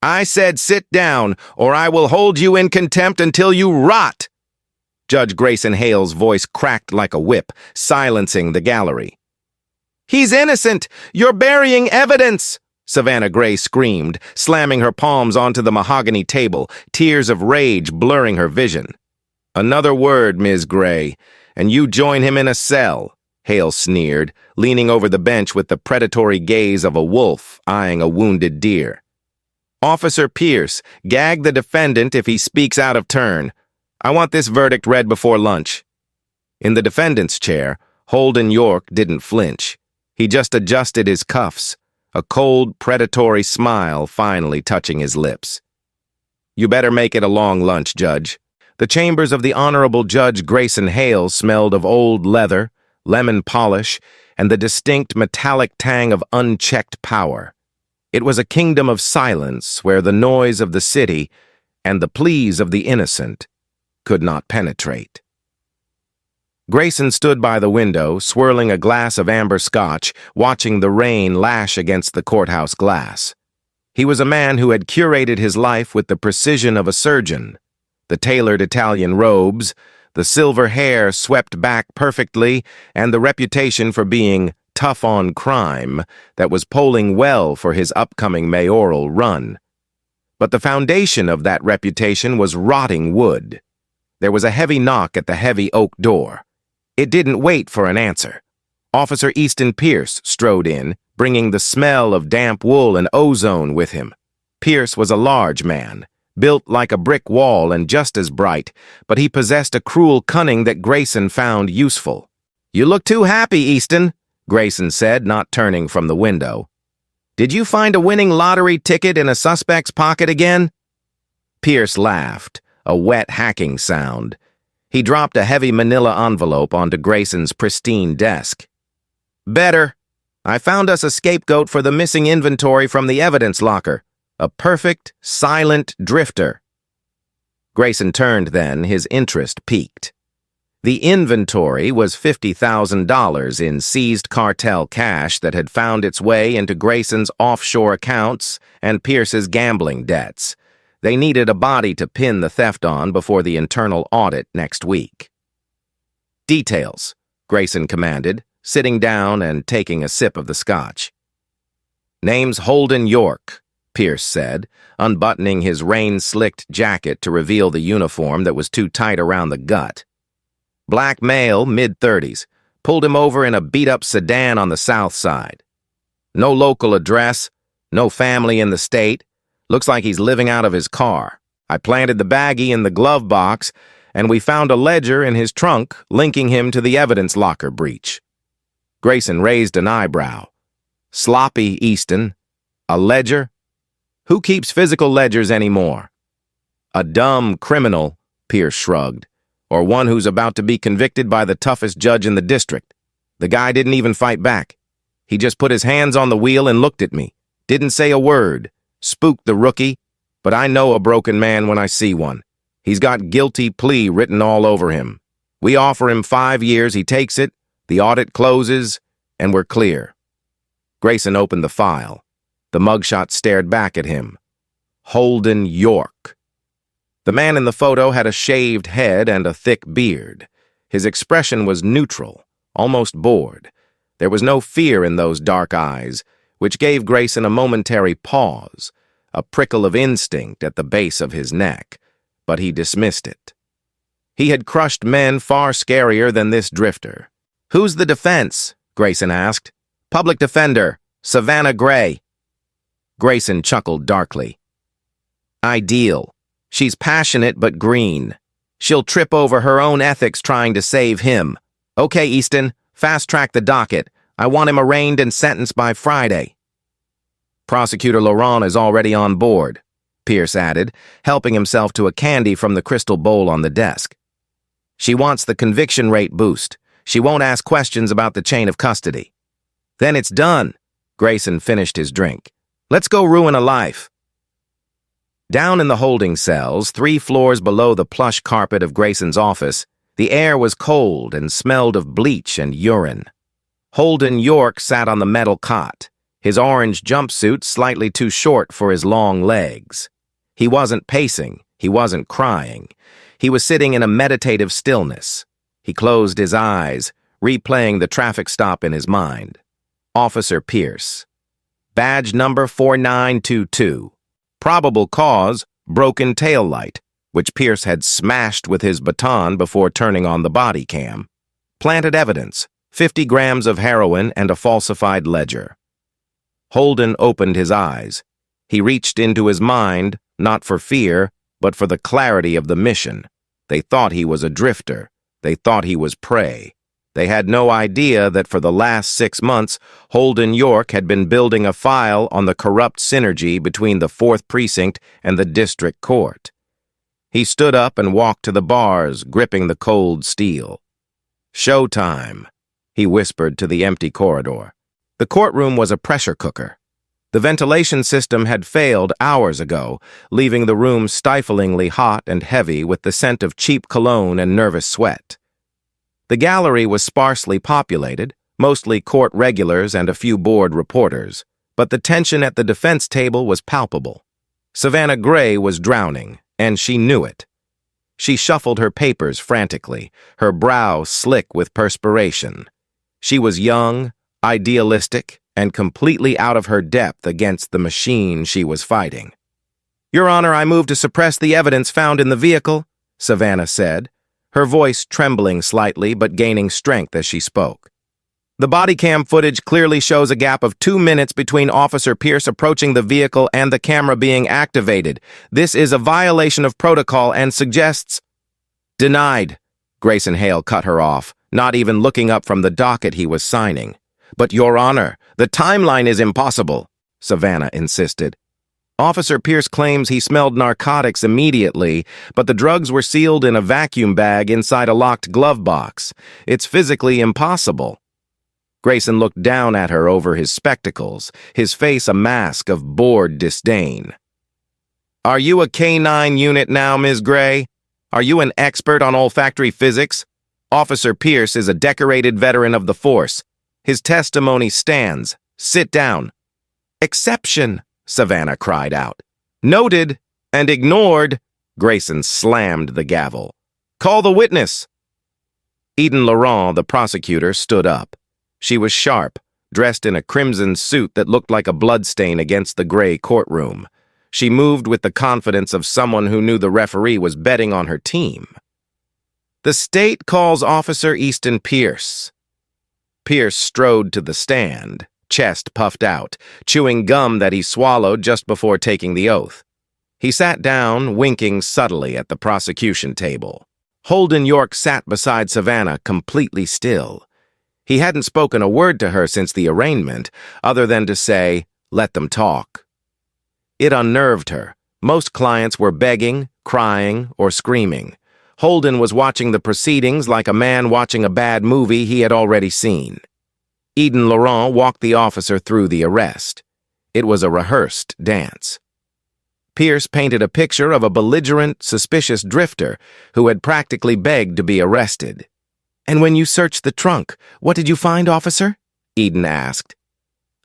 I said sit down, or I will hold you in contempt until you rot. Judge Grayson Hale's voice cracked like a whip, silencing the gallery. He's innocent! You're burying evidence! Savannah Gray screamed, slamming her palms onto the mahogany table, tears of rage blurring her vision. Another word, Ms. Gray, and you join him in a cell, Hale sneered, leaning over the bench with the predatory gaze of a wolf eyeing a wounded deer. Officer Pierce, gag the defendant if he speaks out of turn. I want this verdict read before lunch. In the defendant's chair, Holden York didn't flinch. He just adjusted his cuffs, a cold, predatory smile finally touching his lips. You better make it a long lunch, Judge. The chambers of the Honorable Judge Grayson Hale smelled of old leather, lemon polish, and the distinct metallic tang of unchecked power. It was a kingdom of silence where the noise of the city and the pleas of the innocent could not penetrate. Grayson stood by the window, swirling a glass of amber scotch, watching the rain lash against the courthouse glass. He was a man who had curated his life with the precision of a surgeon. The tailored Italian robes, the silver hair swept back perfectly, and the reputation for being tough on crime that was polling well for his upcoming mayoral run. But the foundation of that reputation was rotting wood. There was a heavy knock at the heavy oak door. It didn't wait for an answer. Officer Easton Pierce strode in, bringing the smell of damp wool and ozone with him. Pierce was a large man, built like a brick wall and just as bright, but he possessed a cruel cunning that Grayson found useful. You look too happy, Easton, Grayson said, not turning from the window. Did you find a winning lottery ticket in a suspect's pocket again? Pierce laughed, a wet hacking sound. He dropped a heavy manila envelope onto Grayson's pristine desk. Better. I found us a scapegoat for the missing inventory from the evidence locker. A perfect, silent drifter. Grayson turned then, his interest piqued. The inventory was $50,000 in seized cartel cash that had found its way into Grayson's offshore accounts and Pierce's gambling debts. They needed a body to pin the theft on before the internal audit next week. Details, Grayson commanded, sitting down and taking a sip of the scotch. Name's Holden York, Pierce said, unbuttoning his rain-slicked jacket to reveal the uniform that was too tight around the gut. Black male, mid-30s, pulled him over in a beat-up sedan on the south side. No local address, no family in the state. Looks like he's living out of his car. I planted the baggie in the glove box, and we found a ledger in his trunk linking him to the evidence locker breach. Grayson raised an eyebrow. Sloppy, Easton. A ledger? Who keeps physical ledgers anymore? A dumb criminal, Pierce shrugged, or one who's about to be convicted by the toughest judge in the district. The guy didn't even fight back. He just put his hands on the wheel and looked at me. Didn't say a word. Spooked the rookie, but I know a broken man when I see one. He's got guilty plea written all over him. We offer him 5 years, he takes it, the audit closes, and we're clear. Grayson opened the file. The mugshot stared back at him. Holden York. The man in the photo had a shaved head and a thick beard. His expression was neutral, almost bored. There was no fear in those dark eyes, which gave Grayson a momentary pause, a prickle of instinct at the base of his neck, but he dismissed it. He had crushed men far scarier than this drifter. Who's the defense? Grayson asked. Public defender, Savannah Gray. Grayson chuckled darkly. Ideal. She's passionate but green. She'll trip over her own ethics trying to save him. Okay, Easton, fast-track the docket. I want him arraigned and sentenced by Friday. Prosecutor Laurent is already on board, Pierce added, helping himself to a candy from the crystal bowl on the desk. She wants the conviction rate boost. She won't ask questions about the chain of custody. Then it's done. Grayson finished his drink. Let's go ruin a life. Down in the holding cells, 3 floors below the plush carpet of Grayson's office, the air was cold and smelled of bleach and urine. Holden York sat on the metal cot, his orange jumpsuit slightly too short for his long legs. He wasn't pacing, he wasn't crying. He was sitting in a meditative stillness. He closed his eyes, replaying the traffic stop in his mind. Officer Pierce. Badge number 4922. Probable cause, broken taillight, which Pierce had smashed with his baton before turning on the body cam. Planted evidence, 50 grams of heroin and a falsified ledger. Holden opened his eyes. He reached into his mind, not for fear, but for the clarity of the mission. They thought he was a drifter. They thought he was prey. They had no idea that for the last 6 months, Holden York had been building a file on the corrupt synergy between the 4th Precinct and the District Court. He stood up and walked to the bars, gripping the cold steel. "Showtime," he whispered to the empty corridor. The courtroom was a pressure cooker. The ventilation system had failed hours ago, leaving the room stiflingly hot and heavy with the scent of cheap cologne and nervous sweat. The gallery was sparsely populated, mostly court regulars and a few bored reporters, but the tension at the defense table was palpable. Savannah Gray was drowning, and she knew it. She shuffled her papers frantically, her brow slick with perspiration. She was young, idealistic, and completely out of her depth against the machine she was fighting. "Your Honor, I move to suppress the evidence found in the vehicle," Savannah said, her voice trembling slightly but gaining strength as she spoke. "The body cam footage clearly shows a gap of 2 minutes between Officer Pierce approaching the vehicle and the camera being activated. This is a violation of protocol and suggests—" "Denied," Grayson Hale cut her off, not even looking up from the docket he was signing. "But, Your Honor, the timeline is impossible," Savannah insisted. "Officer Pierce claims he smelled narcotics immediately, but the drugs were sealed in a vacuum bag inside a locked glove box. It's physically impossible." Grayson looked down at her over his spectacles, his face a mask of bored disdain. "Are you a K-9 unit now, Ms. Gray? Are you an expert on olfactory physics? Officer Pierce is a decorated veteran of the force. His testimony stands. Sit down." "Exception," Savannah cried out. "Noted and ignored," Grayson slammed the gavel. "Call the witness." Eden Laurent, the prosecutor, stood up. She was sharp, dressed in a crimson suit that looked like a bloodstain against the gray courtroom. She moved with the confidence of someone who knew the referee was betting on her team. "The state calls Officer Easton Pierce." Pierce strode to the stand, chest puffed out, chewing gum that he swallowed just before taking the oath. He sat down, winking subtly at the prosecution table. Holden York sat beside Savannah, completely still. He hadn't spoken a word to her since the arraignment, other than to say, "Let them talk." It unnerved her. Most clients were begging, crying, or screaming. Holden was watching the proceedings like a man watching a bad movie he had already seen. Eden Laurent walked the officer through the arrest. It was a rehearsed dance. Pierce painted a picture of a belligerent, suspicious drifter who had practically begged to be arrested. "And when you searched the trunk, what did you find, officer?" Eden asked.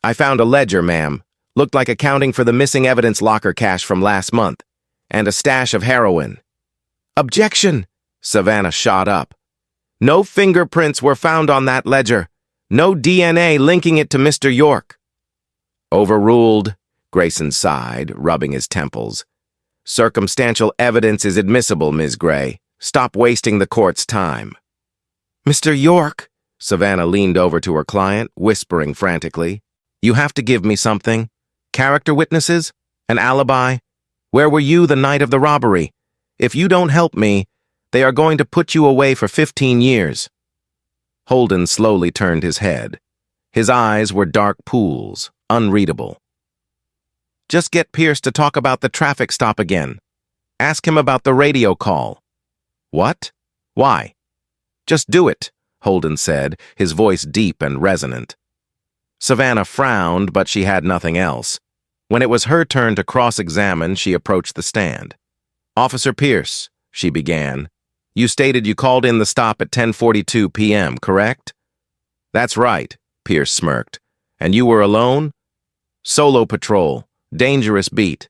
"I found a ledger, ma'am. Looked like accounting for the missing evidence locker cash from last month. And a stash of heroin." "Objection!" Savannah shot up. "No fingerprints were found on that ledger. No DNA linking it to Mr. York." "Overruled," Grayson sighed, rubbing his temples. "Circumstantial evidence is admissible, Ms. Gray. Stop wasting the court's time." "Mr. York," Savannah leaned over to her client, whispering frantically, "you have to give me something. Character witnesses? An alibi? Where were you the night of the robbery? If you don't help me, they are going to put you away for 15 years. Holden slowly turned his head. His eyes were dark pools, unreadable. "Just get Pierce to talk about the traffic stop again. Ask him about the radio call." "What? Why?" "Just do it," Holden said, his voice deep and resonant. Savannah frowned, but she had nothing else. When it was her turn to cross-examine, she approached the stand. "Officer Pierce," she began, "you stated you called in the stop at 10:42 p.m., correct?" "That's right," Pierce smirked. "And you were alone?" Solo patrol. Dangerous beat.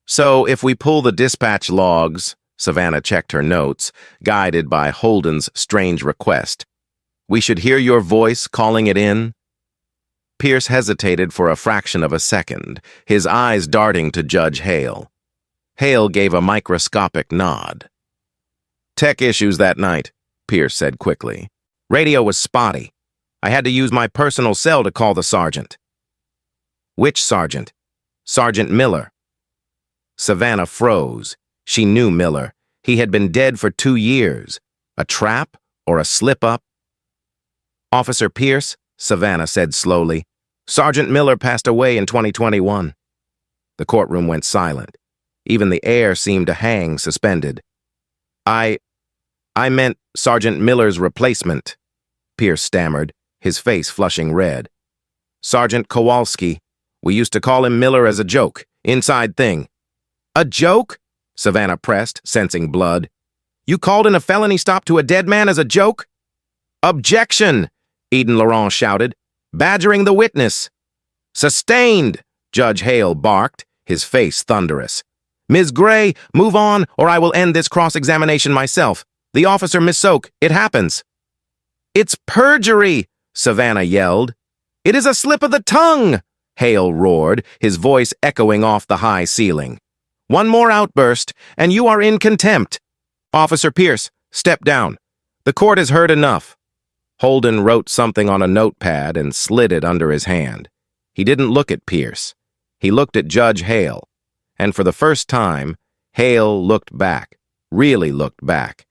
So if we pull the dispatch logs, Savannah checked her notes, guided by Holden's strange request, we should hear your voice calling it in? Pierce hesitated for a fraction of a second, his eyes darting to Judge Hale. Hale gave a microscopic nod. Tech issues that night, Pierce said quickly. Radio was spotty. I had to use my personal cell to call the sergeant. Which sergeant? Sergeant Miller. Savannah froze. She knew Miller. He had been dead for 2 years. A trap or a slip-up? Officer Pierce, Savannah said slowly. Sergeant Miller passed away in 2021. The courtroom went silent. Even the air seemed to hang suspended. I meant Sergeant Miller's replacement, Pierce stammered, his face flushing red. Sergeant Kowalski. We used to call him Miller as a joke. Inside thing. A joke? Savannah pressed, sensing blood. You called in a felony stop to a dead man as a joke? Objection! Eden Laurent shouted, badgering the witness. Sustained! Judge Hale barked, his face thunderous. Ms. Gray, move on, or I will end this cross-examination myself. The officer misspoke. It happens. It's perjury! Savannah yelled. It is a slip of the tongue! Hale roared, his voice echoing off the high ceiling. One more outburst, and you are in contempt. Officer Pierce, step down. The court has heard enough. Holden wrote something on a notepad and slid it under his hand. He didn't look at Pierce. He looked at Judge Hale. And for the first time, Hale looked back, really looked back.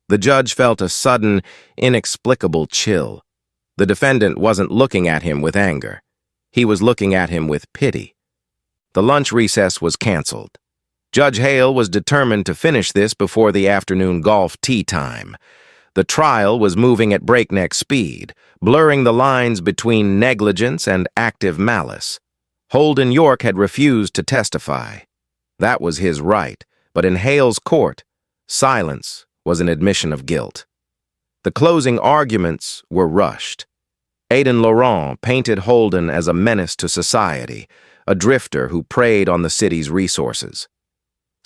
The judge felt a sudden, inexplicable chill. The defendant wasn't looking at him with anger. He was looking at him with pity. The lunch recess was canceled. Judge Hale was determined to finish this before the afternoon golf tea time. The trial was moving at breakneck speed, blurring the lines between negligence and active malice. Holden York had refused to testify. That was his right, but in Hale's court, silence was an admission of guilt. The closing arguments were rushed. Eden Laurent painted Holden as a menace to society, a drifter who preyed on the city's resources.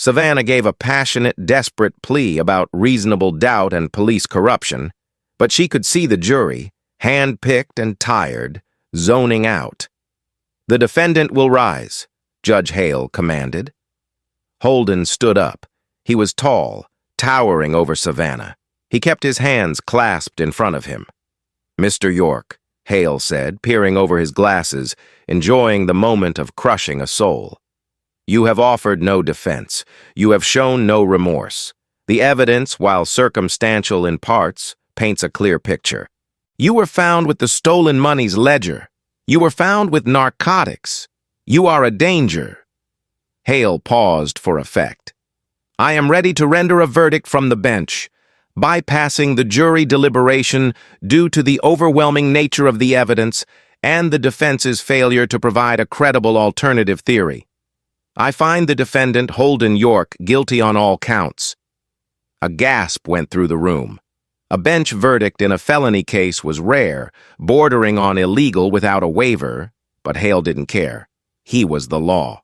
Savannah gave a passionate, desperate plea about reasonable doubt and police corruption, but she could see the jury, hand-picked and tired, zoning out. The defendant will rise, Judge Hale commanded. Holden stood up. He was tall, towering over Savannah. He kept his hands clasped in front of him. Mr. York, Hale said, peering over his glasses, enjoying the moment of crushing a soul. You have offered no defense. You have shown no remorse. The evidence, while circumstantial in parts, paints a clear picture. You were found with the stolen money's ledger. You were found with narcotics. You are a danger. Hale paused for effect. I am ready to render a verdict from the bench, bypassing the jury deliberation due to the overwhelming nature of the evidence and the defense's failure to provide a credible alternative theory. I find the defendant, Holden York, guilty on all counts. A gasp went through the room. A bench verdict in a felony case was rare, bordering on illegal without a waiver, but Hale didn't care. He was the law.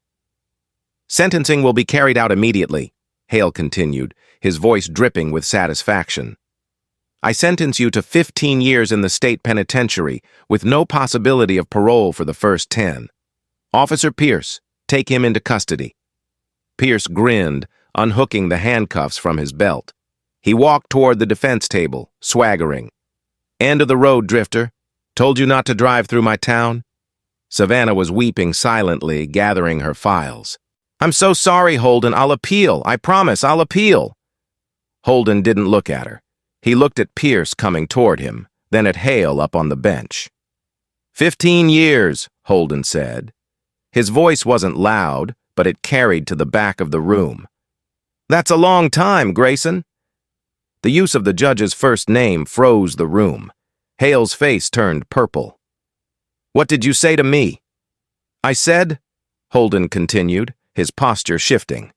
Sentencing will be carried out immediately, Hale continued, his voice dripping with satisfaction. I sentence you to 15 years in the state penitentiary with no possibility of parole for the first 10. Officer Pierce, take him into custody. Pierce grinned, unhooking the handcuffs from his belt. He walked toward the defense table, swaggering. End of the road, drifter. Told you not to drive through my town? Savannah was weeping silently, gathering her files. I'm so sorry, Holden. I'll appeal. I promise, I'll appeal. Holden didn't look at her. He looked at Pierce coming toward him, then at Hale up on the bench. 15 years, Holden said. His voice wasn't loud, but it carried to the back of the room. That's a long time, Grayson. The use of the judge's first name froze the room. Hale's face turned purple. What did you say to me? I said, Holden continued, his posture shifting.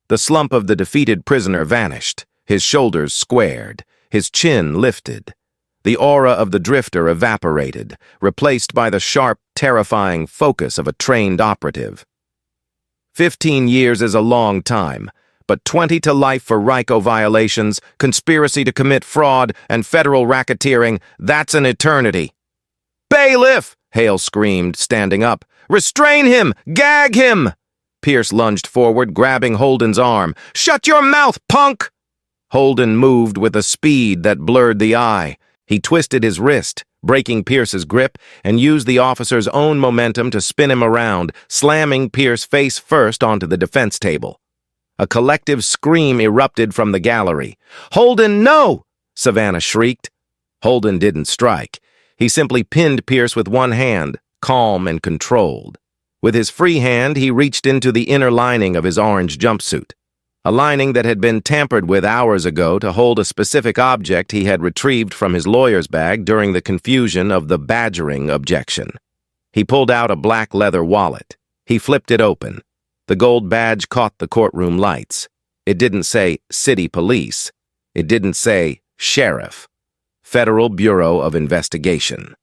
The slump of the defeated prisoner vanished, his shoulders squared, his chin lifted. The aura of the drifter evaporated, replaced by the sharp, terrifying focus of a trained operative. 15 years is a long time, but 20 to life for RICO violations, conspiracy to commit fraud, and federal racketeering, that's an eternity. "Bailiff!" Hale screamed, standing up. "Restrain him! Gag him!" Pierce lunged forward, grabbing Holden's arm. "Shut your mouth, punk!" Holden moved with a speed that blurred the eye. He twisted his wrist, breaking Pierce's grip, and used the officer's own momentum to spin him around, slamming Pierce face first onto the defense table. A collective scream erupted from the gallery. "Holden, no!" Savannah shrieked. Holden didn't strike. He simply pinned Pierce with one hand, calm and controlled. With his free hand, he reached into the inner lining of his orange jumpsuit, a lining that had been tampered with hours ago to hold a specific object he had retrieved from his lawyer's bag during the confusion of the badgering objection. He pulled out a black leather wallet. He flipped it open. The gold badge caught the courtroom lights. It didn't say City Police. It didn't say Sheriff. Federal Bureau of Investigation.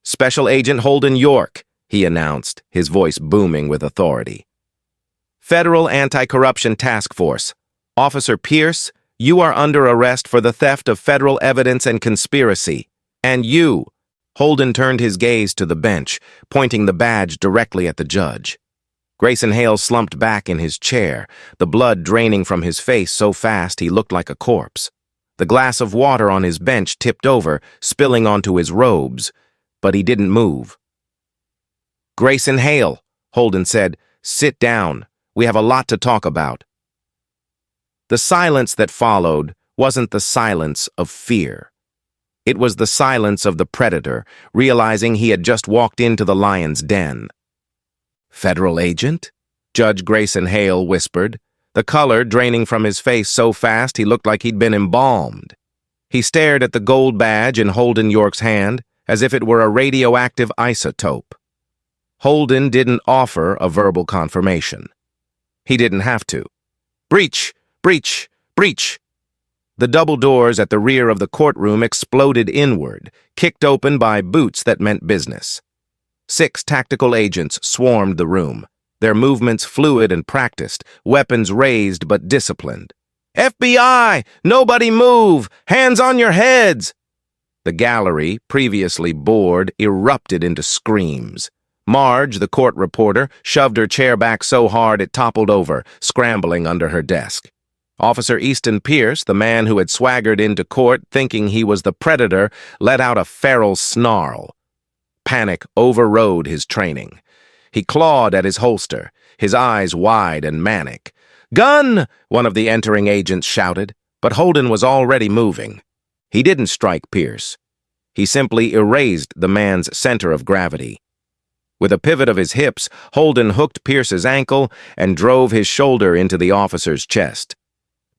"Special Agent Holden York," he announced, his voice booming with authority. "Federal Anti-Corruption Task Force. Officer Pierce, you are under arrest for the theft of federal evidence and conspiracy. And you—" Holden turned his gaze to the bench, pointing the badge directly at the judge. Grayson Hale slumped back in his chair, the blood draining from his face so fast he looked like a corpse. The glass of water on his bench tipped over, spilling onto his robes, but he didn't move. "Grayson Hale," Holden said, "sit down. We have a lot to talk about." The silence that followed wasn't the silence of fear. It was the silence of the predator, realizing he had just walked into the lion's den. "Federal agent?" Judge Grayson Hale whispered, the color draining from his face so fast he looked like he'd been embalmed. He stared at the gold badge in Holden York's hand as if it were a radioactive isotope. Holden didn't offer a verbal confirmation. He didn't have to. "Breach! Breach! Breach!" The double doors at the rear of the courtroom exploded inward, kicked open by boots that meant business. 6 tactical agents swarmed the room, their movements fluid and practiced, weapons raised but disciplined. "FBI! Nobody move! Hands on your heads!" The gallery, previously bored, erupted into screams. Marge, the court reporter, shoved her chair back so hard it toppled over, scrambling under her desk. Officer Easton Pierce, the man who had swaggered into court thinking he was the predator, let out a feral snarl. Panic overrode his training. He clawed at his holster, his eyes wide and manic. "Gun!" one of the entering agents shouted, but Holden was already moving. He didn't strike Pierce. He simply erased the man's center of gravity. With a pivot of his hips, Holden hooked Pierce's ankle and drove his shoulder into the officer's chest.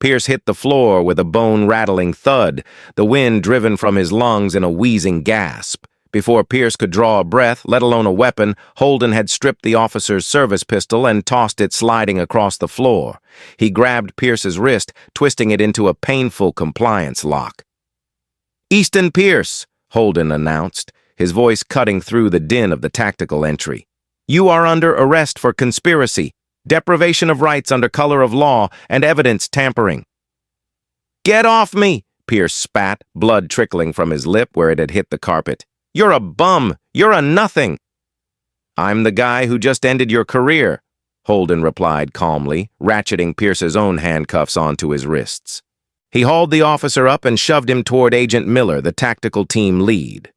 Pierce hit the floor with a bone-rattling thud, the wind driven from his lungs in a wheezing gasp. Before Pierce could draw a breath, let alone a weapon, Holden had stripped the officer's service pistol and tossed it sliding across the floor. He grabbed Pierce's wrist, twisting it into a painful compliance lock. "Easton Pierce," Holden announced, his voice cutting through the din of the tactical entry. "You are under arrest for conspiracy, deprivation of rights under color of law, and evidence tampering." "Get off me!" Pierce spat, blood trickling from his lip where it had hit the carpet. "You're a bum! You're a nothing!" "I'm the guy who just ended your career," Holden replied calmly, ratcheting Pierce's own handcuffs onto his wrists. He hauled the officer up and shoved him toward Agent Miller, the tactical team lead.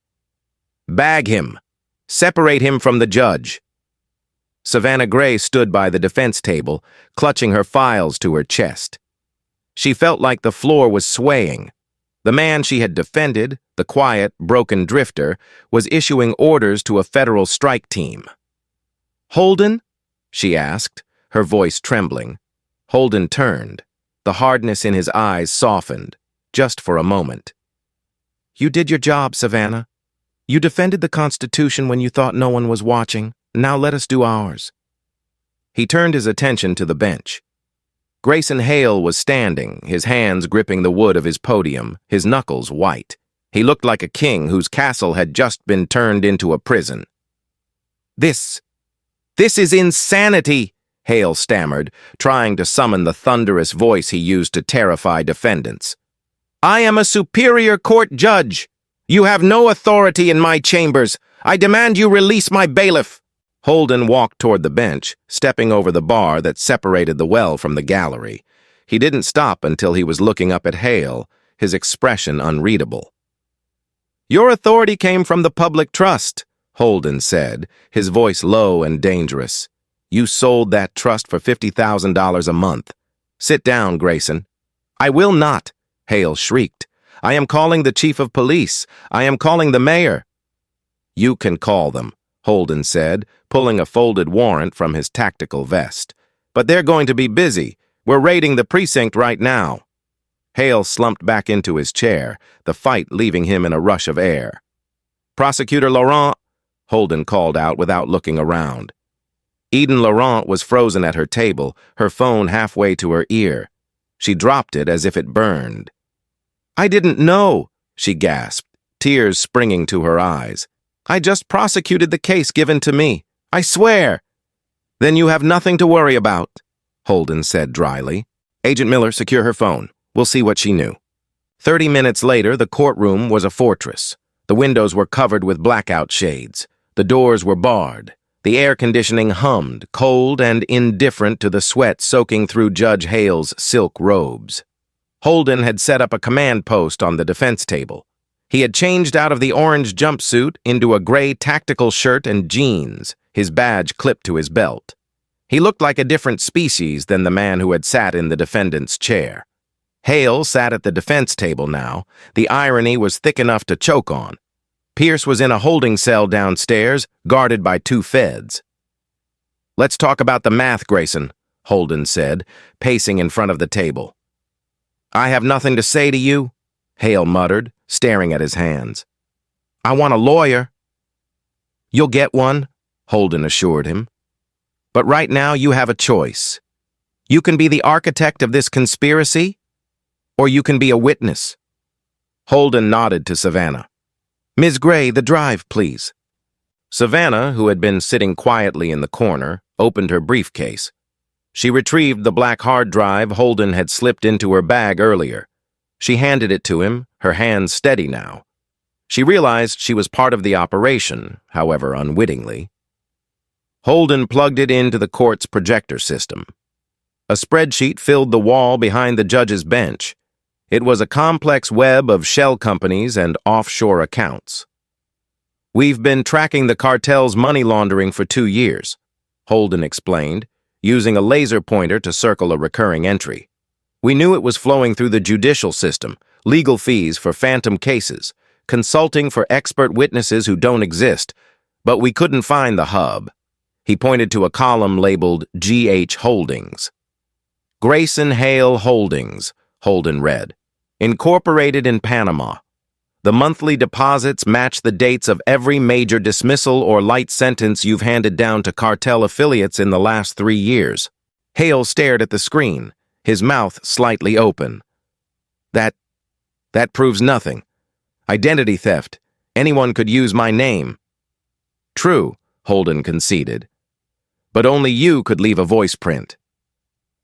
"Bag him! Separate him from the judge!" Savannah Gray stood by the defense table, clutching her files to her chest. She felt like the floor was swaying. The man she had defended, the quiet, broken drifter, was issuing orders to a federal strike team. "Holden?" she asked, her voice trembling. Holden turned. The hardness in his eyes softened, just for a moment. "You did your job, Savannah. You defended the Constitution when you thought no one was watching. Now let us do ours." He turned his attention to the bench. Grayson Hale was standing, his hands gripping the wood of his podium, his knuckles white. He looked like a king whose castle had just been turned into a prison. This is insanity, Hale stammered, trying to summon the thunderous voice he used to terrify defendants. I am a superior court judge. You have no authority in my chambers. I demand you release my bailiff. Holden walked toward the bench, stepping over the bar that separated the well from the gallery. He didn't stop until he was looking up at Hale, his expression unreadable. Your authority came from the public trust, Holden said, his voice low and dangerous. You sold that trust for $50,000 a month. Sit down, Grayson. I will not, Hale shrieked. I am calling the chief of police. I am calling the mayor. You can call them, Holden said, pulling a folded warrant from his tactical vest. But they're going to be busy. We're raiding the precinct right now. Hale slumped back into his chair, the fight leaving him in a rush of air. Prosecutor Laurent, Holden called out without looking around. Eden Laurent was frozen at her table, her phone halfway to her ear. She dropped it as if it burned. I didn't know, she gasped, tears springing to her eyes. I just prosecuted the case given to me. I swear. Then you have nothing to worry about, Holden said dryly. Agent Miller, secure her phone. We'll see what she knew. 30 minutes later, the courtroom was a fortress. The windows were covered with blackout shades. The doors were barred. The air conditioning hummed, cold and indifferent to the sweat soaking through Judge Hale's silk robes. Holden had set up a command post on the defense table. He had changed out of the orange jumpsuit into a gray tactical shirt and jeans, his badge clipped to his belt. He looked like a different species than the man who had sat in the defendant's chair. Hale sat at the defense table now. The irony was thick enough to choke on. Pierce was in a holding cell downstairs, guarded by 2 feds. Let's talk about the math, Grayson, Holden said, pacing in front of the table. I have nothing to say to you, Hale muttered, staring at his hands. I want a lawyer. You'll get one, Holden assured him. But right now you have a choice. You can be the architect of this conspiracy, or you can be a witness. Holden nodded to Savannah. Ms. Gray, the drive, please. Savannah, who had been sitting quietly in the corner, opened her briefcase. She retrieved the black hard drive Holden had slipped into her bag earlier. She handed it to him, her hands steady now. She realized she was part of the operation, however unwittingly. Holden plugged it into the court's projector system. A spreadsheet filled the wall behind the judge's bench. It was a complex web of shell companies and offshore accounts. We've been tracking the cartel's money laundering for 2 years, Holden explained, using a laser pointer to circle a recurring entry. We knew it was flowing through the judicial system, legal fees for phantom cases, consulting for expert witnesses who don't exist, but we couldn't find the hub. He pointed to a column labeled GH Holdings. Grayson Hale Holdings, Holden read. Incorporated in Panama. The monthly deposits match the dates of every major dismissal or light sentence you've handed down to cartel affiliates in the last 3 years. Hale stared at the screen, his mouth slightly open. That proves nothing. Identity theft. Anyone could use my name. True, Holden conceded. But only you could leave a voice print.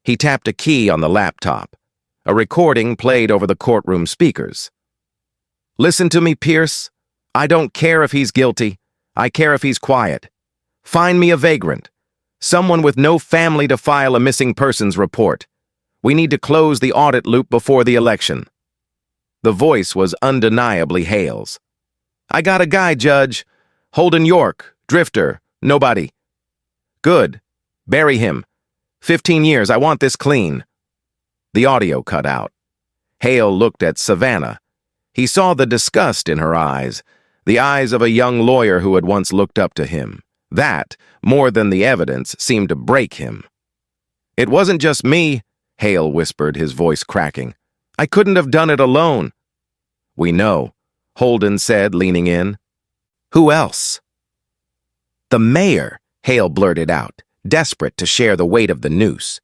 He tapped a key on the laptop. A recording played over the courtroom speakers. Listen to me, Pierce. I don't care if he's guilty. I care if he's quiet. Find me a vagrant. Someone with no family to file a missing persons report. We need to close the audit loop before the election. The voice was undeniably Hale's. I got a guy, Judge. Holden York, drifter, nobody. Good. Bury him. 15 years, I want this clean. The audio cut out. Hale looked at Savannah. He saw the disgust in her eyes, the eyes of a young lawyer who had once looked up to him. That, more than the evidence, seemed to break him. It wasn't just me, Hale whispered, his voice cracking. I couldn't have done it alone. We know, Holden said, leaning in. Who else? The mayor, Hale blurted out, desperate to share the weight of the noose.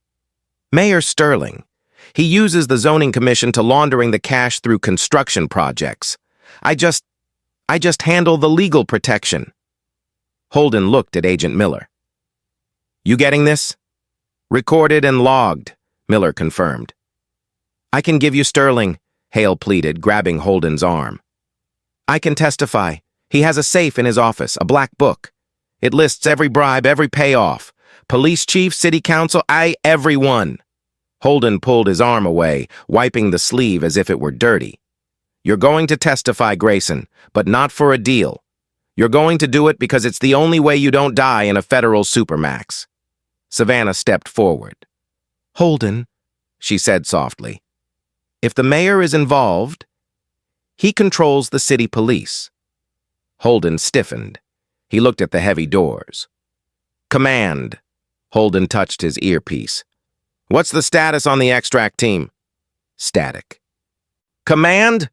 Mayor Sterling. He uses the zoning commission to laundering the cash through construction projects. I just handle the legal protection." Holden looked at Agent Miller. "You getting this?" "Recorded and logged," Miller confirmed. "I can give you Sterling," Hale pleaded, grabbing Holden's arm. "I can testify. He has a safe in his office, a black book. It lists every bribe, every payoff. Police chief, city council, everyone." Holden pulled his arm away, wiping the sleeve as if it were dirty. "You're going to testify, Grayson, but not for a deal. You're going to do it because it's the only way you don't die in a federal supermax." Savannah stepped forward. "Holden," she said softly, "if the mayor is involved, he controls the city police." Holden stiffened. He looked at the heavy doors. "Command." Holden touched his earpiece. "What's the status on the extract team?" Static. "Command?"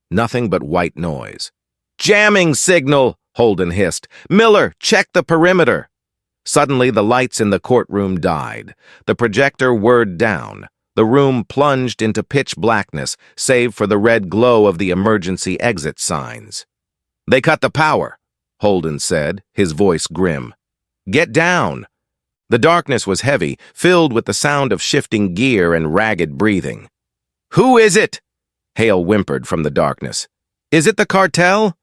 Nothing but white noise. "Jamming signal," Holden hissed. "Miller, check the perimeter." Suddenly, the lights in the courtroom died. The projector whirred down. The room plunged into pitch blackness, save for the red glow of the emergency exit signs. "They cut the power," Holden said, his voice grim. "Get down." The darkness was heavy, filled with the sound of shifting gear and ragged breathing. "Who is it?" Hale whimpered from the darkness. "Is it the cartel?"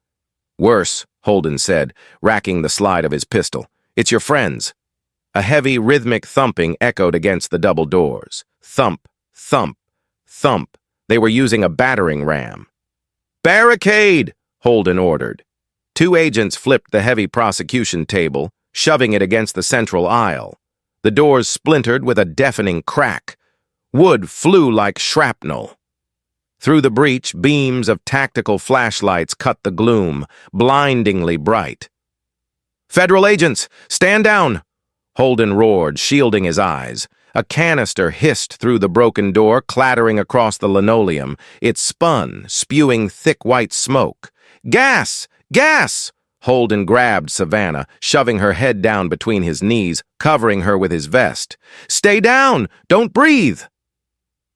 "Worse," Holden said, racking the slide of his pistol. "It's your friends." A heavy, rhythmic thumping echoed against the double doors. Thump, thump, thump. They were using a battering ram. "Barricade!" Holden ordered. Two agents flipped the heavy prosecution table, shoving it against the central aisle. The doors splintered with a deafening crack. Wood flew like shrapnel. Through the breach, beams of tactical flashlights cut the gloom, blindingly bright. "Federal agents, stand down!" Holden roared, shielding his eyes. A canister hissed through the broken door, clattering across the linoleum. It spun, spewing thick white smoke. "Gas! Gas!" Holden grabbed Savannah, shoving her head down between his knees, covering her with his vest. "Stay down! Don't breathe!"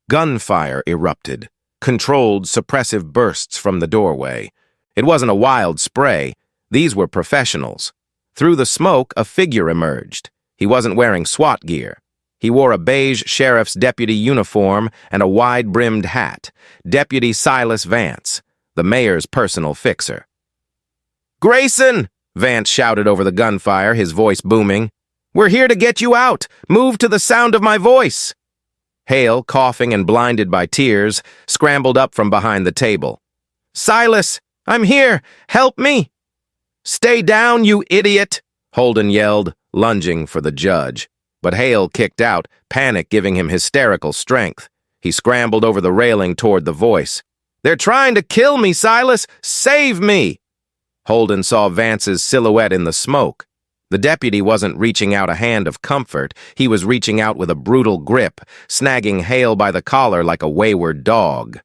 Gunfire erupted, controlled, suppressive bursts from the doorway. It wasn't a wild spray. These were professionals. Through the smoke, a figure emerged. He wasn't wearing SWAT gear. He wore a beige sheriff's deputy uniform and a wide-brimmed hat. Deputy Silas Vance, the mayor's personal fixer. "Grayson!" Vance shouted over the gunfire, his voice booming. "We're here to get you out! Move to the sound of my voice!" Hale, coughing and blinded by tears, scrambled up from behind the table. "Silas! I'm here! Help me!" "Stay down, you idiot!" Holden yelled, lunging for the judge. But Hale kicked out, panic giving him hysterical strength. He scrambled over the railing toward the voice. "They're trying to kill me, Silas! Save me!" Holden saw Vance's silhouette in the smoke. The deputy wasn't reaching out a hand of comfort. He was reaching out with a brutal grip, snagging Hale by the collar like a wayward dog.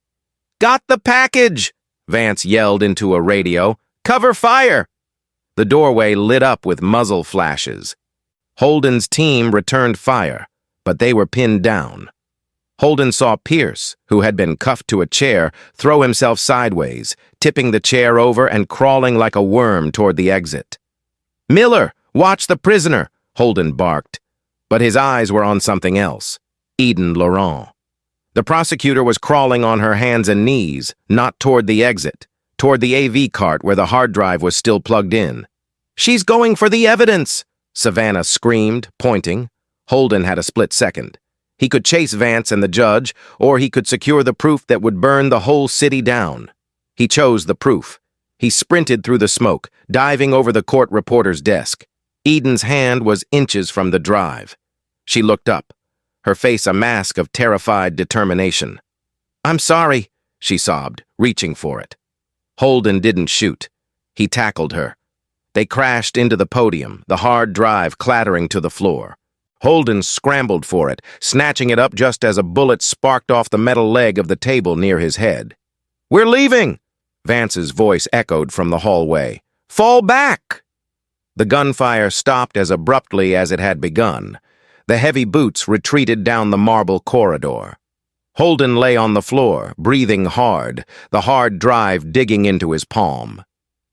"Got the package!" Vance yelled into a radio. "Cover fire!" The doorway lit up with muzzle flashes. Holden's team returned fire, but they were pinned down. Holden saw Pierce, who had been cuffed to a chair, throw himself sideways, tipping the chair over and crawling like a worm toward the exit. "Miller, watch the prisoner," Holden barked. But his eyes were on something else. Eden Laurent. The prosecutor was crawling on her hands and knees, not toward the exit, toward the AV cart where the hard drive was still plugged in. "She's going for the evidence!" Savannah screamed, pointing. Holden had a split second. He could chase Vance and the judge, or he could secure the proof that would burn the whole city down. He chose the proof. He sprinted through the smoke, diving over the court reporter's desk. Eden's hand was inches from the drive. She looked up, her face a mask of terrified determination. "I'm sorry," she sobbed, reaching for it. Holden didn't shoot. He tackled her. They crashed into the podium, the hard drive clattering to the floor. Holden scrambled for it, snatching it up just as a bullet sparked off the metal leg of the table near his head. "We're leaving!" Vance's voice echoed from the hallway. "Fall back!" The gunfire stopped as abruptly as it had begun. The heavy boots retreated down the marble corridor. Holden lay on the floor, breathing hard, the hard drive digging into his palm.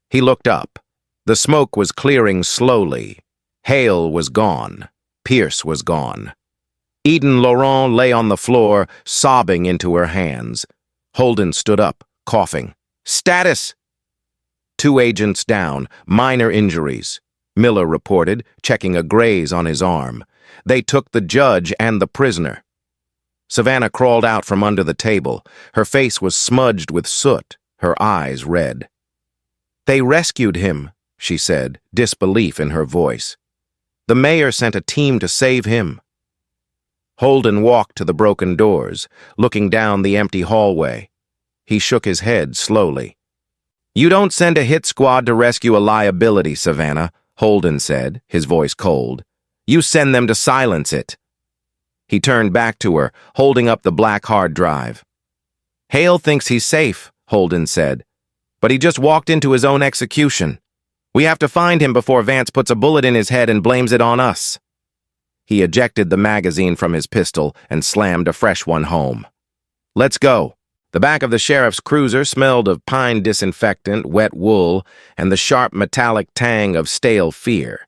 He looked up. The smoke was clearing slowly. Hale was gone. Pierce was gone. Eden Laurent lay on the floor, sobbing into her hands. Holden stood up, coughing. "Status!" 2 agents down, minor injuries. Miller reported, checking a graze on his arm. They took the judge and the prisoner. Savannah crawled out from under the table. Her face was smudged with soot, her eyes red. "They rescued him," she said, disbelief in her voice. "The mayor sent a team to save him." Holden walked to the broken doors, looking down the empty hallway. He shook his head slowly. "You don't send a hit squad to rescue a liability, Savannah," Holden said, his voice cold. "You send them to silence it." He turned back to her, holding up the black hard drive. "Hale thinks he's safe," Holden said, "but he just walked into his own execution. We have to find him before Vance puts a bullet in his head and blames it on us." He ejected the magazine from his pistol and slammed a fresh one home. "Let's go." The back of the sheriff's cruiser smelled of pine disinfectant, wet wool, and the sharp metallic tang of stale fear.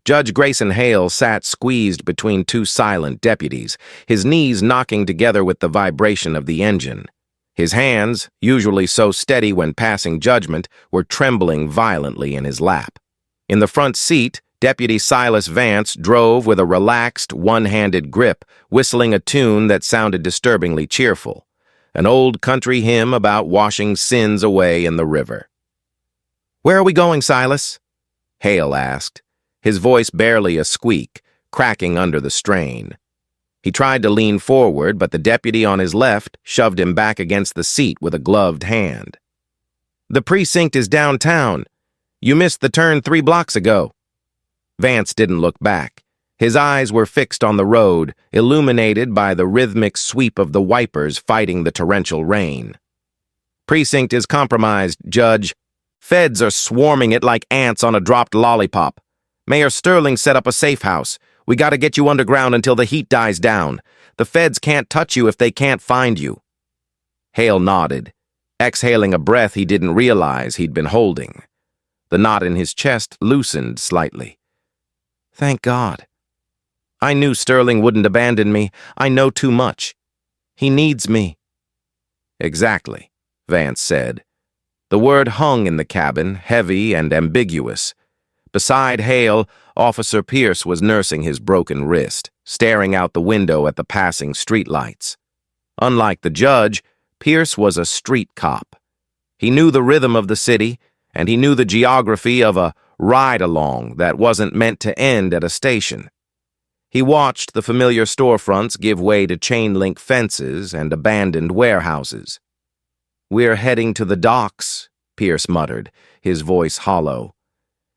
Judge Grayson Hale sat squeezed between 2 silent deputies, his knees knocking together with the vibration of the engine. His hands, usually so steady when passing judgment, were trembling violently in his lap. In the front seat, Deputy Silas Vance drove with a relaxed, one-handed grip, whistling a tune that sounded disturbingly cheerful, an old country hymn about washing sins away in the river. "Where are we going, Silas?" Hale asked, his voice barely a squeak, cracking under the strain. He tried to lean forward, but the deputy on his left shoved him back against the seat with a gloved hand. "The precinct is downtown. You missed the turn 3 blocks ago." Vance didn't look back. His eyes were fixed on the road, illuminated by the rhythmic sweep of the wipers fighting the torrential rain. "Precinct is compromised, Judge. Feds are swarming it like ants on a dropped lollipop. Mayor Sterling set up a safe house. We gotta get you underground until the heat dies down. The feds can't touch you if they can't find you." Hale nodded, exhaling a breath he didn't realize he'd been holding. The knot in his chest loosened slightly. "Thank God. I knew Sterling wouldn't abandon me. I know too much. He needs me." "Exactly," Vance said. The word hung in the cabin, heavy and ambiguous. Beside Hale, Officer Pierce was nursing his broken wrist, staring out the window at the passing streetlights. Unlike the judge, Pierce was a street cop. He knew the rhythm of the city, and he knew the geography of a ride-along that wasn't meant to end at a station. He watched the familiar storefronts give way to chain-link fences and abandoned warehouses. "We're heading to the docks," Pierce muttered, his voice hollow.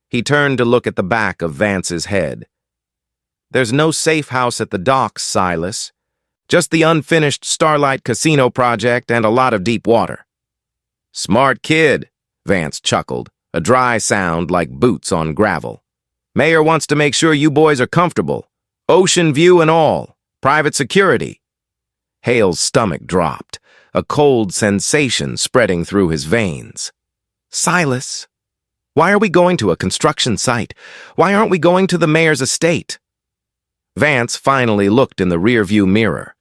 He turned to look at the back of Vance's head. "There's no safe house at the docks, Silas. Just the unfinished Starlight Casino project and a lot of deep water." "Smart kid," Vance chuckled, a dry sound like boots on gravel. "Mayor wants to make sure you boys are comfortable. Ocean view and all. Private security." Hale's stomach dropped, a cold sensation spreading through his veins. "Silas, why are we going to a construction site? Why aren't we going to the mayor's estate?" Vance finally looked in the rearview mirror.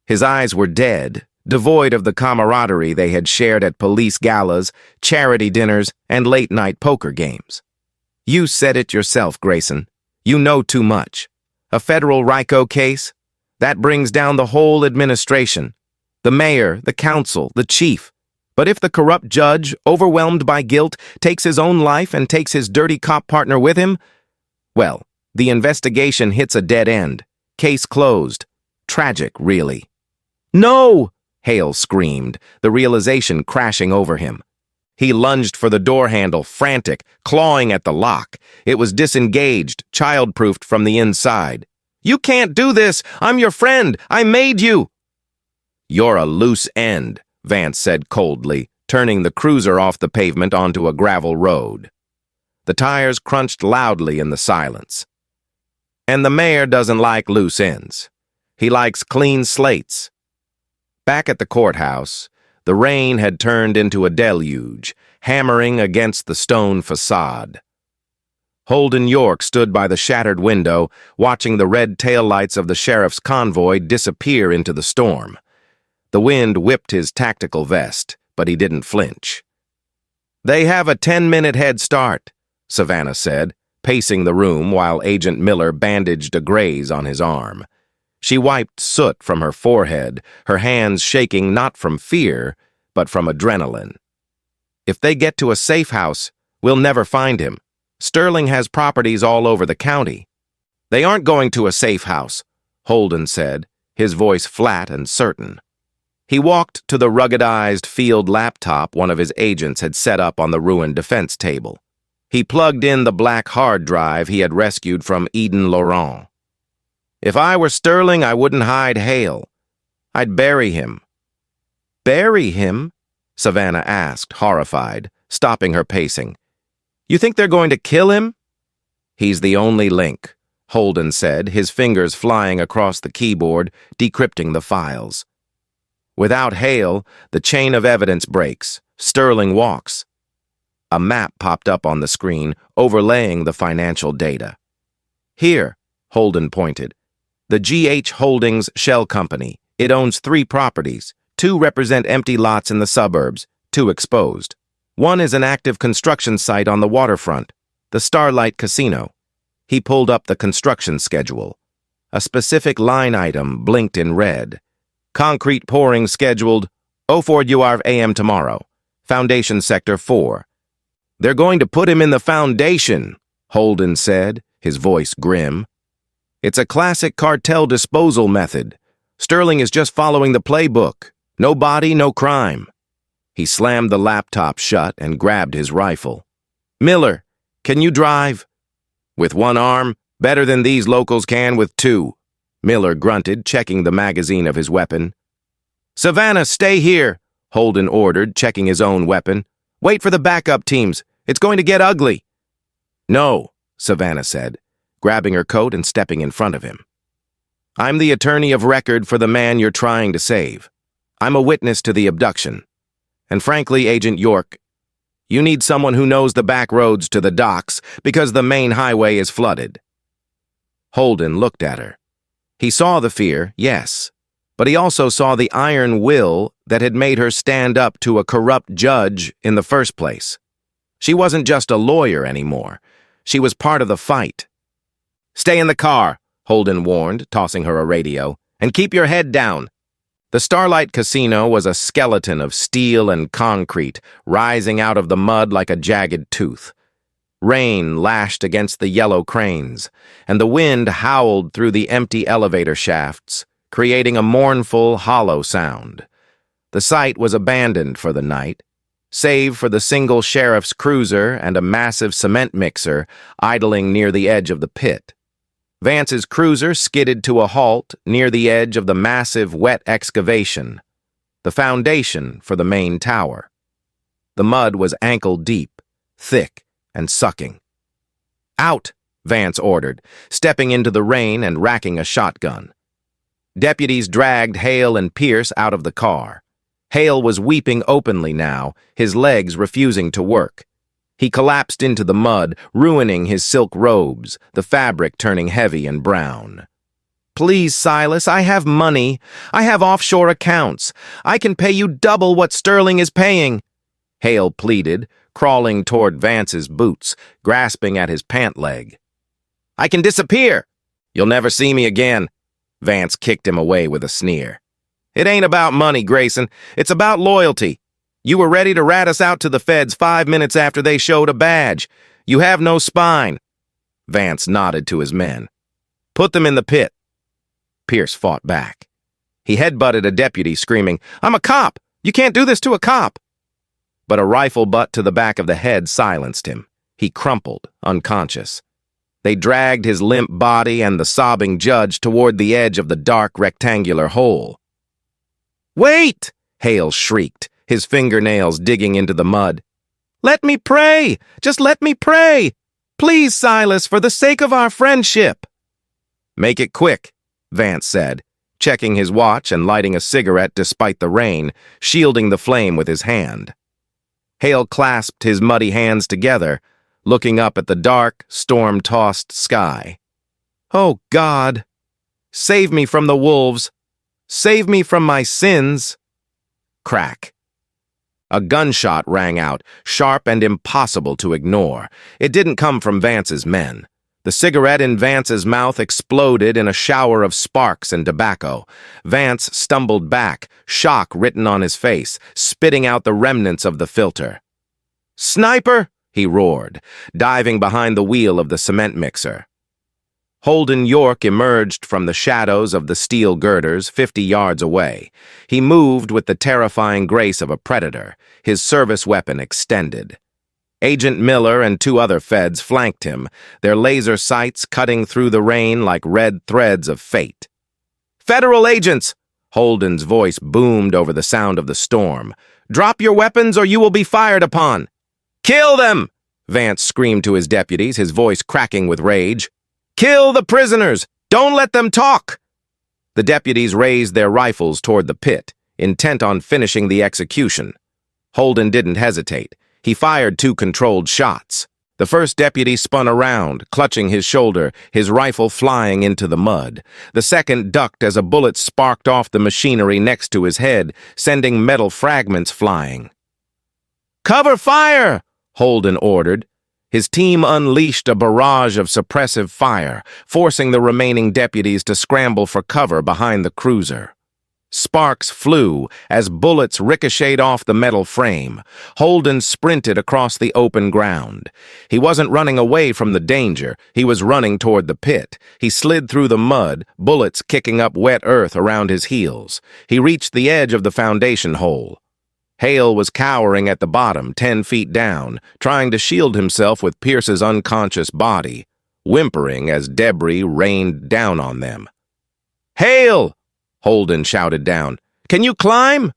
His eyes were dead, devoid of the camaraderie they had shared at police galas, charity dinners, and late-night poker games. "You said it yourself, Grayson. You know too much. A federal RICO case? That brings down the whole administration. The mayor, the council, the chief. But if the corrupt judge, overwhelmed by guilt, takes his own life and takes his dirty cop partner with him, well, the investigation hits a dead end. Case closed. Tragic, really." "No!" Hale screamed, the realization crashing over him. He lunged for the door handle, frantic, clawing at the lock. It was disengaged, child-proofed from the inside. "You can't do this! I'm your friend! I made you!" "You're a loose end," Vance said coldly, turning the cruiser off the pavement onto a gravel road. The tires crunched loudly in the silence. "And the mayor doesn't like loose ends. He likes clean slates." Back at the courthouse, the rain had turned into a deluge, hammering against the stone facade. Holden York stood by the shattered window, watching the red taillights of the sheriff's convoy disappear into the storm. The wind whipped his tactical vest, but he didn't flinch. "They have a 10-minute head start," Savannah said, pacing the room while Agent Miller bandaged a graze on his arm. She wiped soot from her forehead, her hands shaking not from fear, but from adrenaline. "If they get to a safe house, we'll never find him. Sterling has properties all over the county." "They aren't going to a safe house," Holden said, his voice flat and certain. He walked to the ruggedized field laptop one of his agents had set up on the ruined defense table. He plugged in the black hard drive he had rescued from Eden Laurent. "If I were Sterling, I wouldn't hide Hale. I'd bury him." "Bury him?" Savannah asked, horrified, stopping her pacing. "You think they're going to kill him?" "He's the only link," Holden said, his fingers flying across the keyboard, decrypting the files. "Without Hale, the chain of evidence breaks. Sterling walks." A map popped up on the screen, overlaying the financial data. "Here," Holden pointed. "The GH Holdings Shell Company. It owns 3 properties. 2 represent empty lots in the suburbs, 2 exposed. One is an active construction site on the waterfront, the Starlight Casino." He pulled up the construction schedule. A specific line item blinked in red. "Concrete pouring scheduled 04 UR AM tomorrow. Foundation Sector 4. "They're going to put him in the foundation," Holden said, his voice grim. "It's a classic cartel disposal method. Sterling is just following the playbook. No body, no crime." He slammed the laptop shut and grabbed his rifle. "Miller, can you drive?" "With one arm, better than these locals can with 2. Miller grunted, checking the magazine of his weapon. "Savannah, stay here," Holden ordered, checking his own weapon. "Wait for the backup teams. It's going to get ugly." "No," Savannah said, grabbing her coat and stepping in front of him. "I'm the attorney of record for the man you're trying to save. I'm a witness to the abduction. And frankly, Agent York, you need someone who knows the back roads to the docks because the main highway is flooded." Holden looked at her. He saw the fear, yes, but he also saw the iron will that had made her stand up to a corrupt judge in the first place. She wasn't just a lawyer anymore. She was part of the fight. "Stay in the car," Holden warned, tossing her a radio, "and keep your head down." The Starlight Casino was a skeleton of steel and concrete, rising out of the mud like a jagged tooth. Rain lashed against the yellow cranes, and the wind howled through the empty elevator shafts, creating a mournful, hollow sound. The site was abandoned for the night, save for the single sheriff's cruiser and a massive cement mixer idling near the edge of the pit. Vance's cruiser skidded to a halt near the edge of the massive wet excavation, the foundation for the main tower. The mud was ankle-deep, thick, and sucking. "Out," Vance ordered, stepping into the rain and racking a shotgun. Deputies dragged Hale and Pierce out of the car. Hale was weeping openly now, his legs refusing to work. He collapsed into the mud, ruining his silk robes, the fabric turning heavy and brown. "Please, Silas, I have money. I have offshore accounts. I can pay you double what Sterling is paying," Hale pleaded, crawling toward Vance's boots, grasping at his pant leg. "I can disappear." "You'll never see me again." Vance kicked him away with a sneer. "It ain't about money, Grayson. It's about loyalty. You were ready to rat us out to the feds 5 minutes after they showed a badge. You have no spine." Vance nodded to his men. "Put them in the pit." Pierce fought back. He headbutted a deputy, screaming, "I'm a cop! You can't do this to a cop!" But a rifle butt to the back of the head silenced him. He crumpled, unconscious. They dragged his limp body and the sobbing judge toward the edge of the dark rectangular hole. "Wait!" Hale shrieked, his fingernails digging into the mud. "Let me pray! Just let me pray! Please, Silas, for the sake of our friendship!" "Make it quick," Vance said, checking his watch and lighting a cigarette despite the rain, shielding the flame with his hand. Hale clasped his muddy hands together, looking up at the dark, storm-tossed sky. "Oh, God! Save me from the wolves! Save me from my sins!" Crack. A gunshot rang out, sharp and impossible to ignore. It didn't come from Vance's men. The cigarette in Vance's mouth exploded in a shower of sparks and tobacco. Vance stumbled back, shock written on his face, spitting out the remnants of the filter. "Sniper!" he roared, diving behind the wheel of the cement mixer. Holden York emerged from the shadows of the steel girders 50 yards away. He moved with the terrifying grace of a predator, his service weapon extended. Agent Miller and 2 other feds flanked him, their laser sights cutting through the rain like red threads of fate. "Federal agents!" Holden's voice boomed over the sound of the storm. "Drop your weapons or you will be fired upon!" "Kill them!" Vance screamed to his deputies, his voice cracking with rage. "Kill the prisoners! Don't let them talk!" The deputies raised their rifles toward the pit, intent on finishing the execution. Holden didn't hesitate. He fired 2 controlled shots. The first deputy spun around, clutching his shoulder, his rifle flying into the mud. The second ducked as a bullet sparked off the machinery next to his head, sending metal fragments flying. "Cover fire!" Holden ordered. His team unleashed a barrage of suppressive fire, forcing the remaining deputies to scramble for cover behind the cruiser. Sparks flew as bullets ricocheted off the metal frame. Holden sprinted across the open ground. He wasn't running away from the danger. He was running toward the pit. He slid through the mud, bullets kicking up wet earth around his heels. He reached the edge of the foundation hole. Hale was cowering at the bottom, 10 feet down, trying to shield himself with Pierce's unconscious body, whimpering as debris rained down on them. "Hale!" Holden shouted down. "Can you climb?"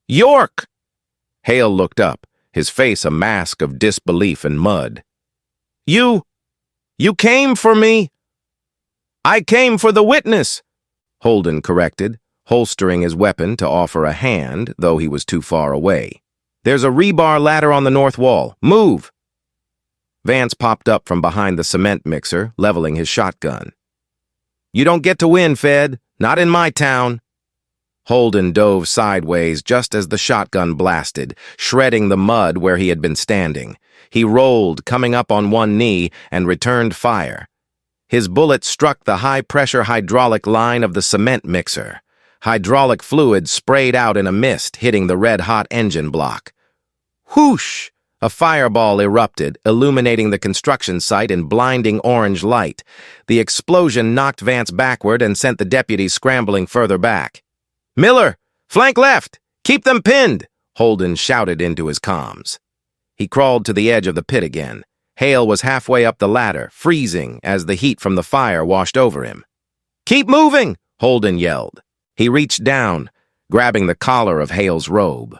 "York!" Hale looked up, his face a mask of disbelief and mud. You came for me?" "I came for the witness," Holden corrected, holstering his weapon to offer a hand, though he was too far away. "There's a rebar ladder on the north wall. Move!" Vance popped up from behind the cement mixer, leveling his shotgun. "You don't get to win, Fed. Not in my town." Holden dove sideways just as the shotgun blasted, shredding the mud where he had been standing. He rolled, coming up on one knee, and returned fire. His bullet struck the high-pressure hydraulic line of the cement mixer. Hydraulic fluid sprayed out in a mist, hitting the red-hot engine block. Whoosh! A fireball erupted, illuminating the construction site in blinding orange light. The explosion knocked Vance backward and sent the deputies scrambling further back. "Miller! Flank left! Keep them pinned!" Holden shouted into his comms. He crawled to the edge of the pit again. Hale was halfway up the ladder, freezing as the heat from the fire washed over him. "Keep moving!" Holden yelled. He reached down, grabbing the collar of Hale's robe.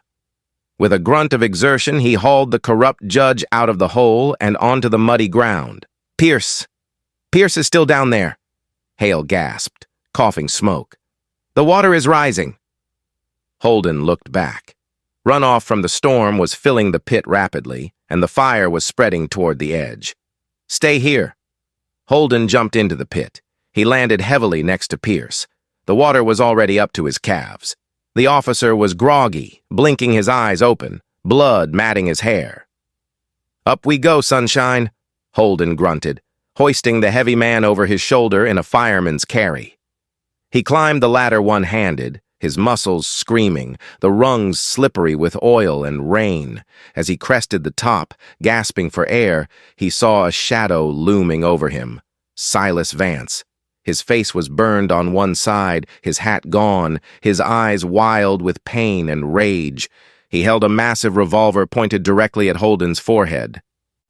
With a grunt of exertion, he hauled the corrupt judge out of the hole and onto the muddy ground. Pierce is still down there," Hale gasped, coughing smoke. "The water is rising." Holden looked back. Runoff from the storm was filling the pit rapidly, and the fire was spreading toward the edge. "Stay here." Holden jumped into the pit. He landed heavily next to Pierce. The water was already up to his calves. The officer was groggy, blinking his eyes open, blood matting his hair. "Up we go, sunshine," Holden grunted, hoisting the heavy man over his shoulder in a fireman's carry. He climbed the ladder one-handed, his muscles screaming, the rungs slippery with oil and rain. As he crested the top, gasping for air, he saw a shadow looming over him. Silas Vance. His face was burned on one side, his hat gone, his eyes wild with pain and rage. He held a massive revolver pointed directly at Holden's forehead.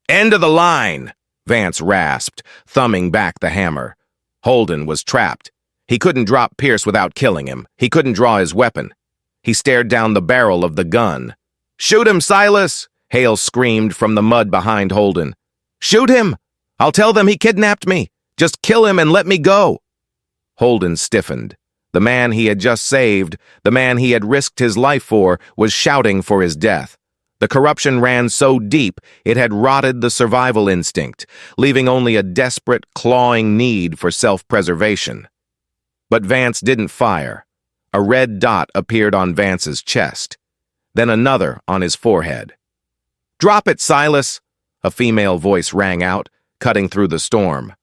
"End of the line!" Vance rasped, thumbing back the hammer. Holden was trapped. He couldn't drop Pierce without killing him. He couldn't draw his weapon. He stared down the barrel of the gun. "Shoot him, Silas!" Hale screamed from the mud behind Holden. "Shoot him! I'll tell them he kidnapped me! Just kill him and let me go!" Holden stiffened. The man he had just saved, the man he had risked his life for, was shouting for his death. The corruption ran so deep it had rotted the survival instinct, leaving only a desperate, clawing need for self-preservation. But Vance didn't fire. A red dot appeared on Vance's chest, then another on his forehead. "Drop it, Silas!" a female voice rang out, cutting through the storm.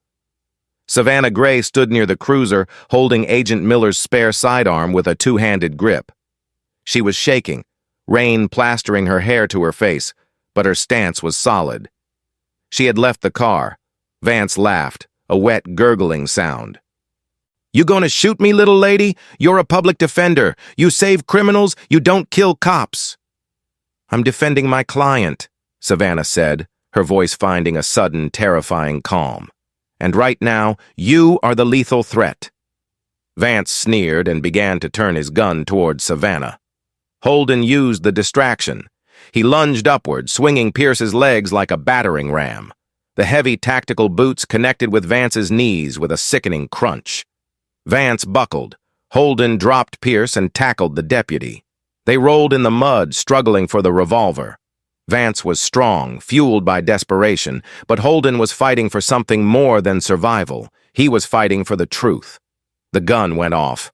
Savannah Gray stood near the cruiser, holding Agent Miller's spare sidearm with a two-handed grip. She was shaking, rain plastering her hair to her face, but her stance was solid. She had left the car. Vance laughed, a wet, gurgling sound. "You gonna shoot me, little lady? You're a public defender. You save criminals, you don't kill cops." "I'm defending my client," Savannah said, her voice finding a sudden, terrifying calm. "And right now, you are the lethal threat." Vance sneered and began to turn his gun towards Savannah. Holden used the distraction. He lunged upward, swinging Pierce's legs like a battering ram. The heavy tactical boots connected with Vance's knees with a sickening crunch. Vance buckled. Holden dropped Pierce and tackled the deputy. They rolled in the mud, struggling for the revolver. Vance was strong, fueled by desperation, but Holden was fighting for something more than survival. He was fighting for the truth. The gun went off.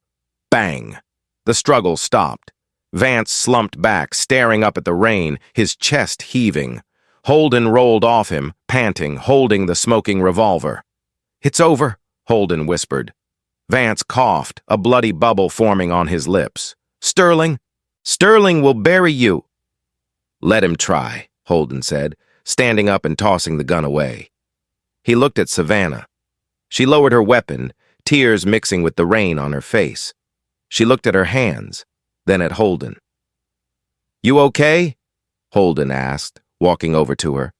Bang! The struggle stopped. Vance slumped back, staring up at the rain, his chest heaving. Holden rolled off him, panting, holding the smoking revolver. "It's over," Holden whispered. Vance coughed, a bloody bubble forming on his lips. "Sterling? Sterling will bury you." "Let him try," Holden said, standing up and tossing the gun away. He looked at Savannah. She lowered her weapon, tears mixing with the rain on her face. She looked at her hands, then at Holden. "You okay?" Holden asked, walking over to her.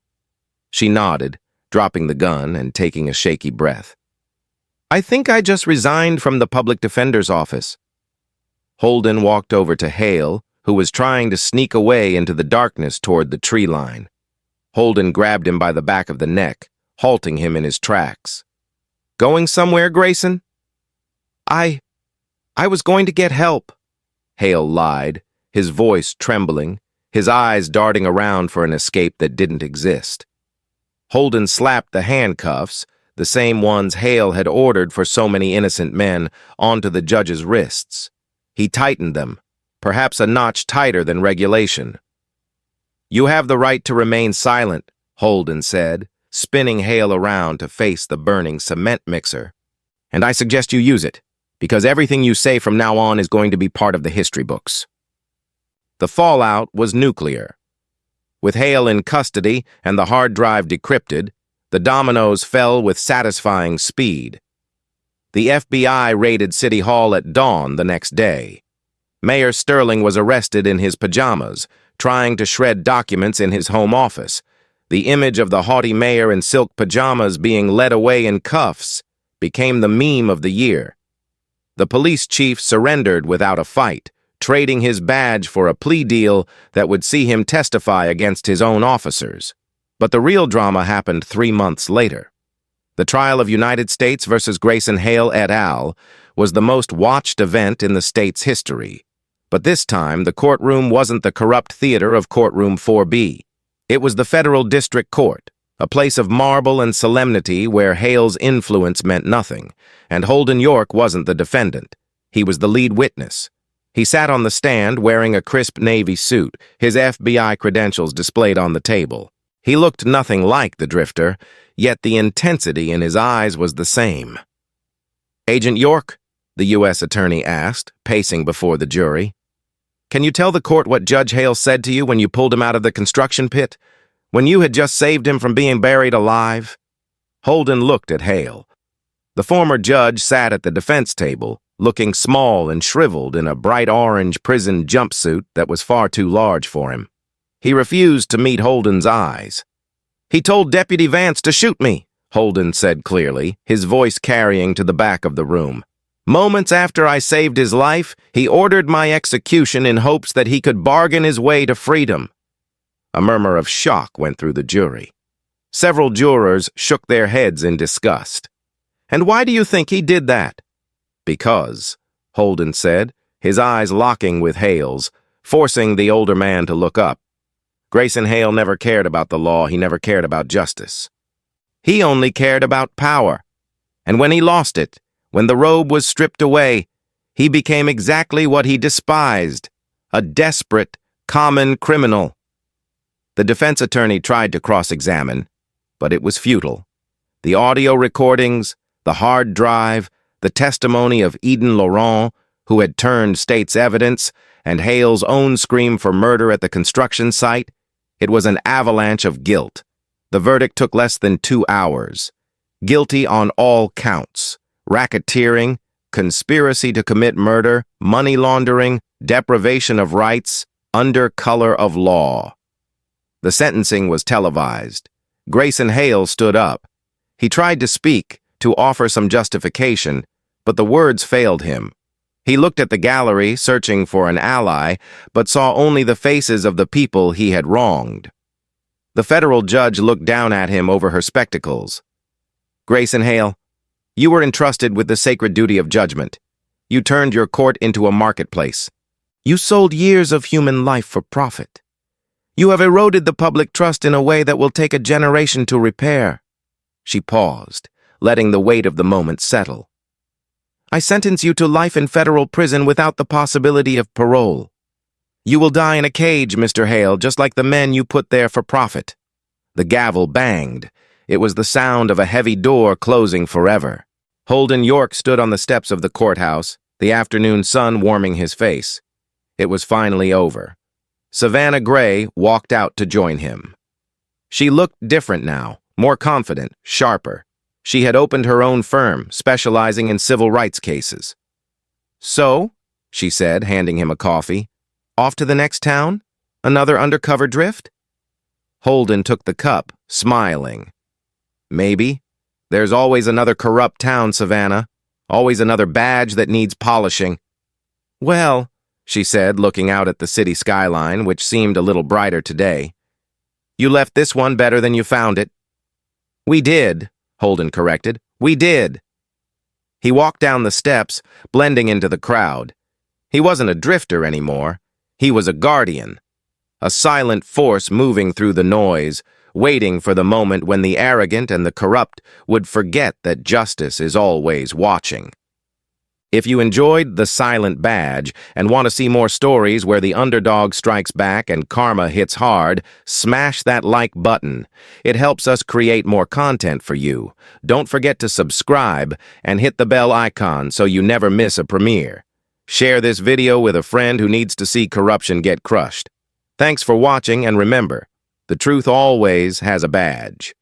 She nodded, dropping the gun and taking a shaky breath. "I think I just resigned from the public defender's office." Holden walked over to Hale, who was trying to sneak away into the darkness toward the tree line. Holden grabbed him by the back of the neck, halting him in his tracks. "Going somewhere, Grayson?" I was going to get help," Hale lied, his voice trembling, his eyes darting around for an escape that didn't exist. Holden slapped the handcuffs, the same ones Hale had ordered for so many innocent men, onto the judge's wrists. He tightened them, perhaps a notch tighter than regulation. "You have the right to remain silent," Holden said, spinning Hale around to face the burning cement mixer. "And I suggest you use it, because everything you say from now on is going to be part of the history books." The fallout was nuclear. With Hale in custody and the hard drive decrypted, the dominoes fell with satisfying speed. The FBI raided City Hall at dawn the next day. Mayor Sterling was arrested in his pajamas, trying to shred documents in his home office. The image of the haughty mayor in silk pajamas being led away in cuffs became the meme of the year. The police chief surrendered without a fight, trading his badge for a plea deal that would see him testify against his own officers. But the real drama happened 3 months later. The trial of United States versus Grayson Hale et al. Was the most watched event in the state's history. But this time, the courtroom wasn't the corrupt theater of Courtroom 4B. It was the Federal District Court, a place of marble and solemnity where Hale's influence meant nothing, and Holden York wasn't the defendant. He was the lead witness. He sat on the stand wearing a crisp navy suit, his FBI credentials displayed on the table. He looked nothing like the drifter, yet the intensity in his eyes was the same. "Agent York?" the U.S. attorney asked, pacing before the jury. "Can you tell the court what Judge Hale said to you when you pulled him out of the construction pit? When you had just saved him from being buried alive?" Holden looked at Hale. The former judge sat at the defense table, looking small and shriveled in a bright orange prison jumpsuit that was far too large for him. He refused to meet Holden's eyes. "He told Deputy Vance to shoot me," Holden said clearly, his voice carrying to the back of the room. "Moments after I saved his life, he ordered my execution in hopes that he could bargain his way to freedom." A murmur of shock went through the jury. Several jurors shook their heads in disgust. "And why do you think he did that?" "Because," Holden said, his eyes locking with Hale's, forcing the older man to look up. Grayson Hale never cared about the law. He never cared about justice. He only cared about power. And when he lost it, when the robe was stripped away, he became exactly what he despised, a desperate, common criminal. The defense attorney tried to cross-examine, but it was futile. The audio recordings, the hard drive, the testimony of Eden Laurent, who had turned state's evidence, and Hale's own scream for murder at the construction site, it was an avalanche of guilt. The verdict took less than 2 hours. Guilty on all counts: racketeering, conspiracy to commit murder, money laundering, deprivation of rights, under color of law. The sentencing was televised. Grayson Hale stood up. He tried to speak, to offer some justification, but the words failed him. He looked at the gallery, searching for an ally, but saw only the faces of the people he had wronged. The federal judge looked down at him over her spectacles. Grayson Hale, you were entrusted with the sacred duty of judgment. You turned your court into a marketplace. You sold years of human life for profit. You have eroded the public trust in a way that will take a generation to repair. She paused, letting the weight of the moment settle. I sentence you to life in federal prison without the possibility of parole. You will die in a cage, Mr. Hale, just like the men you put there for profit. The gavel banged. It was the sound of a heavy door closing forever. Holden York stood on the steps of the courthouse, the afternoon sun warming his face. It was finally over. Savannah Gray walked out to join him. She looked different now, more confident, sharper. She had opened her own firm, specializing in civil rights cases. So, she said, handing him a coffee, off to the next town? Another undercover drift? Holden took the cup, smiling. Maybe. There's always another corrupt town, Savannah. Always another badge that needs polishing. Well, she said, looking out at the city skyline, which seemed a little brighter today. You left this one better than you found it. We did, Holden corrected. We did. He walked down the steps, blending into the crowd. He wasn't a drifter anymore. He was a guardian. A silent force moving through the noise, waiting for the moment when the arrogant and the corrupt would forget that justice is always watching. If you enjoyed The Silent Badge and want to see more stories where the underdog strikes back and karma hits hard, smash that like button. It helps us create more content for you. Don't forget to subscribe and hit the bell icon so you never miss a premiere. Share this video with a friend who needs to see corruption get crushed. Thanks for watching, and remember, the truth always has a badge.